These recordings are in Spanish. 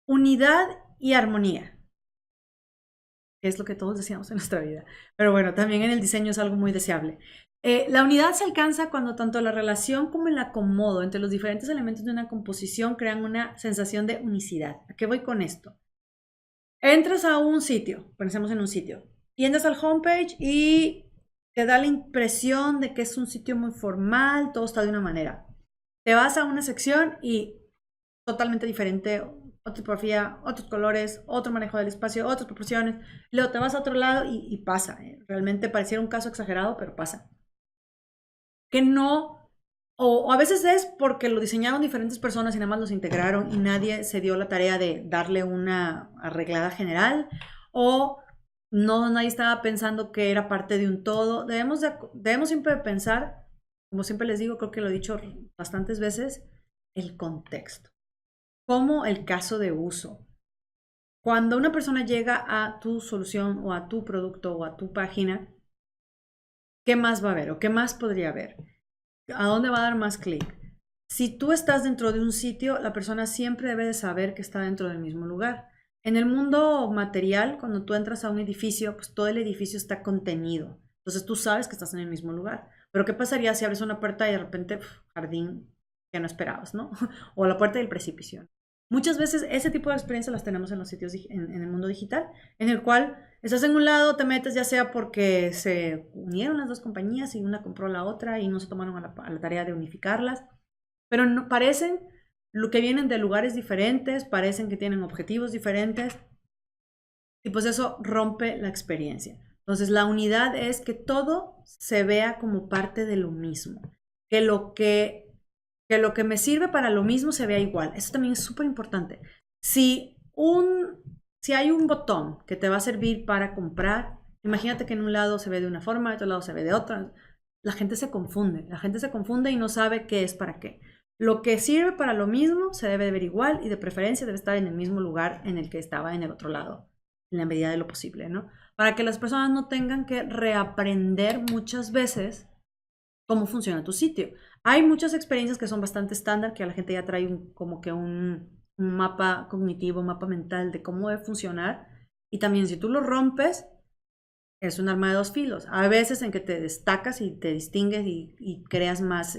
Unidad y armonía, que es lo que todos deseamos en nuestra vida. Pero bueno, también en el diseño es algo muy deseable. La unidad se alcanza cuando tanto la relación como el acomodo entre los diferentes elementos de una composición crean una sensación de unicidad. ¿A qué voy con esto? Entras a un sitio, pensemos en un sitio, y entras al homepage y te da la impresión de que es un sitio muy formal, todo está de una manera. Te vas a una sección y totalmente diferente, otra tipografía, otros colores, otro manejo del espacio, otras proporciones. Luego te vas a otro lado y pasa. Realmente pareciera un caso exagerado, pero pasa. Que no, o a veces es porque lo diseñaron diferentes personas y nada más los integraron y nadie se dio la tarea de darle una arreglada general, o no, nadie estaba pensando que era parte de un todo. Debemos siempre pensar, como siempre les digo, creo que lo he dicho bastantes veces, el contexto, como el caso de uso. Cuando una persona llega a tu solución o a tu producto o a tu página, ¿qué más va a ver o qué más podría ver? ¿A dónde va a dar más clic? Si tú estás dentro de un sitio, la persona siempre debe de saber que está dentro del mismo lugar. En el mundo material, cuando tú entras a un edificio, pues todo el edificio está contenido. Entonces tú sabes que estás en el mismo lugar. Pero ¿qué pasaría si abres una puerta y de repente, jardín que no esperabas, ¿no? O la puerta del precipicio. Muchas veces ese tipo de experiencias las tenemos en los sitios en el mundo digital, en el cual estás en un lado, te metes ya sea porque se unieron las dos compañías y una compró la otra y no se tomaron a la tarea de unificarlas, pero no, parecen lo que vienen de lugares diferentes, parecen que tienen objetivos diferentes y pues eso rompe la experiencia. Entonces la unidad es que todo se vea como parte de lo mismo, que lo que me sirve para lo mismo se vea igual. Eso también es súper importante. Si hay un botón que te va a servir para comprar, imagínate que en un lado se ve de una forma, en otro lado se ve de otra. La gente se confunde y no sabe qué es para qué. Lo que sirve para lo mismo se debe de ver igual y de preferencia debe estar en el mismo lugar en el que estaba en el otro lado, en la medida de lo posible, ¿no? Para que las personas no tengan que reaprender muchas veces cómo funciona tu sitio. Hay muchas experiencias que son bastante estándar, que a la gente ya trae como que un mapa cognitivo, un mapa mental de cómo debe funcionar. Y también si tú lo rompes, es un arma de dos filos. Hay veces en que te destacas y te distingues y creas más,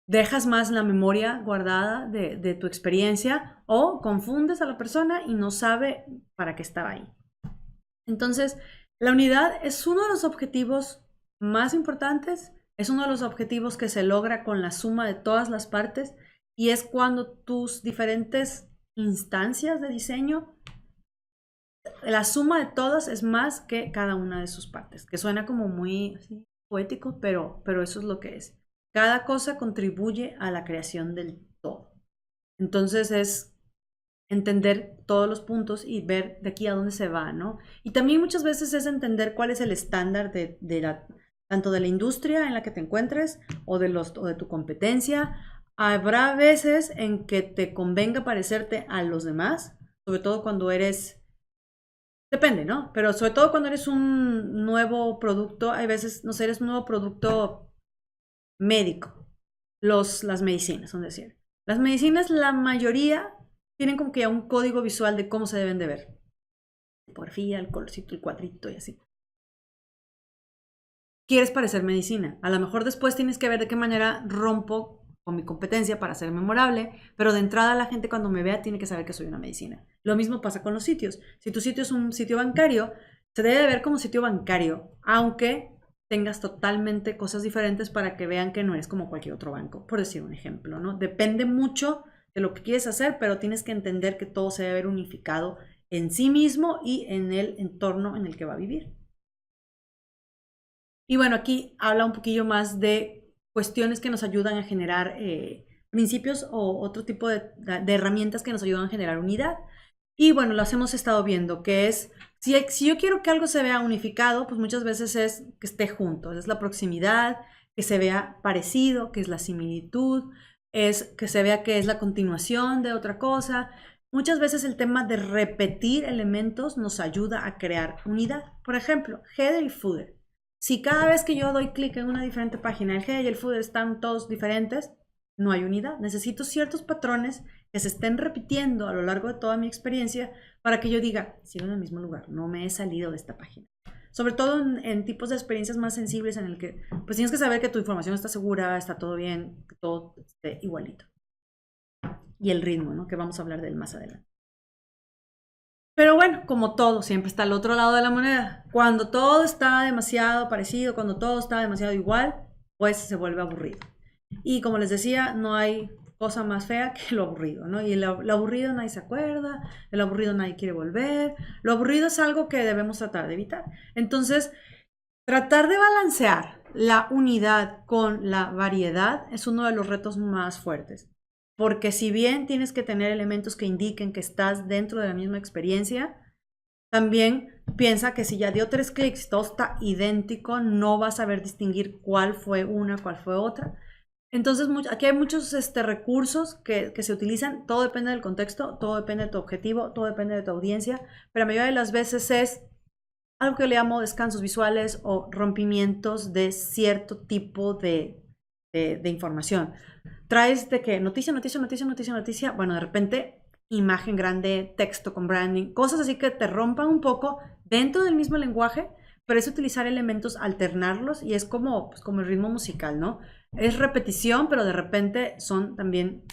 dejas más la memoria guardada de tu experiencia o confundes a la persona y no sabe para qué estaba ahí. Entonces, la unidad es uno de los objetivos más importantes, es uno de los objetivos que se logra con la suma de todas las partes y es cuando tus diferentes instancias de diseño, la suma de todas es más que cada una de sus partes, que suena como muy así, poético, pero eso es lo que es. Cada cosa contribuye a la creación del todo. Entonces es entender todos los puntos y ver de aquí a dónde se va, ¿no? Y también muchas veces es entender cuál es el estándar tanto de la industria en la que te encuentres o de tu competencia. Habrá veces en que te convenga parecerte a los demás, sobre todo cuando depende, ¿no? Pero sobre todo cuando eres un nuevo producto, hay veces, no sé, eres un nuevo producto médico, las medicinas, son decir. Las medicinas, la mayoría tienen como que ya un código visual de cómo se deben de ver. Tipografía, el colorcito, el cuadrito y así. Quieres parecer medicina. A lo mejor después tienes que ver de qué manera rompo con mi competencia para ser memorable, pero de entrada la gente cuando me vea tiene que saber que soy una medicina. Lo mismo pasa con los sitios. Si tu sitio es un sitio bancario, se debe de ver como sitio bancario, aunque tengas totalmente cosas diferentes para que vean que no eres como cualquier otro banco, por decir un ejemplo, ¿no? Depende mucho de lo que quieres hacer, pero tienes que entender que todo se debe ver unificado en sí mismo y en el entorno en el que va a vivir. Y bueno, aquí habla un poquillo más de cuestiones que nos ayudan a generar principios o otro tipo de herramientas que nos ayudan a generar unidad. Y bueno, las hemos estado viendo, que es, si yo quiero que algo se vea unificado, pues muchas veces es que esté junto, es la proximidad, que se vea parecido, que es la similitud, es que se vea que es la continuación de otra cosa. Muchas veces el tema de repetir elementos nos ayuda a crear unidad. Por ejemplo, header y footer. Si cada vez que yo doy clic en una diferente página, el head y el footer están todos diferentes, no hay unidad. Necesito ciertos patrones que se estén repitiendo a lo largo de toda mi experiencia para que yo diga, sigo en el mismo lugar, no me he salido de esta página. Sobre todo en tipos de experiencias más sensibles en el que pues tienes que saber que tu información está segura, está todo bien, que todo esté igualito. Y el ritmo, ¿no? Que vamos a hablar de él más adelante. Pero bueno, como todo, siempre está al otro lado de la moneda. Cuando todo está demasiado parecido, cuando todo está demasiado igual, pues se vuelve aburrido. Y como les decía, no hay cosa más fea que lo aburrido, ¿no? Y lo aburrido nadie se acuerda, el aburrido nadie quiere volver, lo aburrido es algo que debemos tratar de evitar. Entonces, tratar de balancear la unidad con la variedad es uno de los retos más fuertes. Porque si bien tienes que tener elementos que indiquen que estás dentro de la misma experiencia, también piensa que si ya dio 3 clics y todo está idéntico, no vas a saber distinguir cuál fue una, cuál fue otra. Entonces, aquí hay muchos recursos que se utilizan, todo depende del contexto, todo depende de tu objetivo, todo depende de tu audiencia, pero la mayoría de las veces es algo que le llamo descansos visuales o rompimientos de cierto tipo de información. Traes de que noticia, noticia, noticia, noticia, noticia, bueno, de repente imagen grande, texto con branding, cosas así que te rompan un poco dentro del mismo lenguaje, pero es utilizar elementos, alternarlos y es como, pues, como el ritmo musical, ¿no? Es repetición, pero de repente son también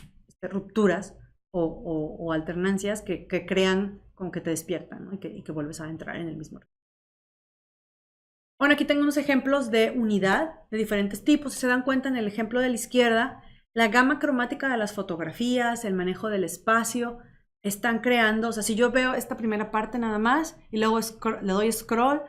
rupturas o alternancias que crean como que te despiertan, ¿no? y que vuelves a entrar en el mismo ritmo. Bueno, aquí tengo unos ejemplos de unidad de diferentes tipos. Si se dan cuenta en el ejemplo de la izquierda, la gama cromática de las fotografías, el manejo del espacio, están creando, o sea, si yo veo esta primera parte nada más y luego le doy scroll,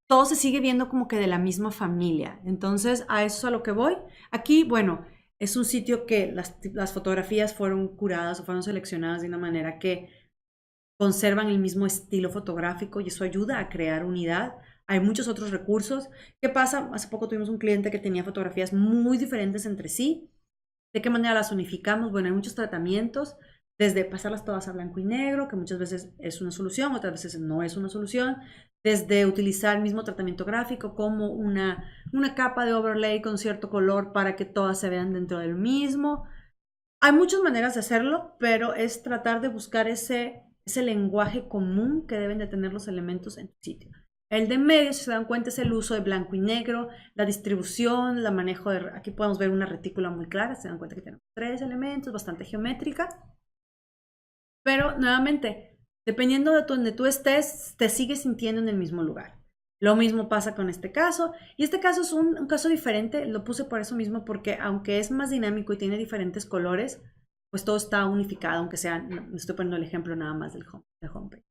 todo se sigue viendo como que de la misma familia. Entonces, a eso es a lo que voy. Aquí, bueno, es un sitio que las fotografías fueron curadas o fueron seleccionadas de una manera que conservan el mismo estilo fotográfico y eso ayuda a crear unidad. Hay muchos otros recursos. ¿Qué pasa? Hace poco tuvimos un cliente que tenía fotografías muy diferentes entre sí. ¿De qué manera las unificamos? Bueno, hay muchos tratamientos, desde pasarlas todas a blanco y negro, que muchas veces es una solución, otras veces no es una solución, desde utilizar el mismo tratamiento gráfico como una capa de overlay con cierto color para que todas se vean dentro del mismo. Hay muchas maneras de hacerlo, pero es tratar de buscar ese lenguaje común que deben de tener los elementos en tu sitio. El de medio, si se dan cuenta, es el uso de blanco y negro, la distribución, la manejo de... Aquí podemos ver una retícula muy clara, se dan cuenta que tenemos 3 elementos, bastante geométrica. Pero, nuevamente, dependiendo de donde tú estés, te sigues sintiendo en el mismo lugar. Lo mismo pasa con este caso. Y este caso es un caso diferente, lo puse por eso mismo, porque aunque es más dinámico y tiene diferentes colores, pues todo está unificado, aunque sea... No estoy poniendo el ejemplo nada más del homepage.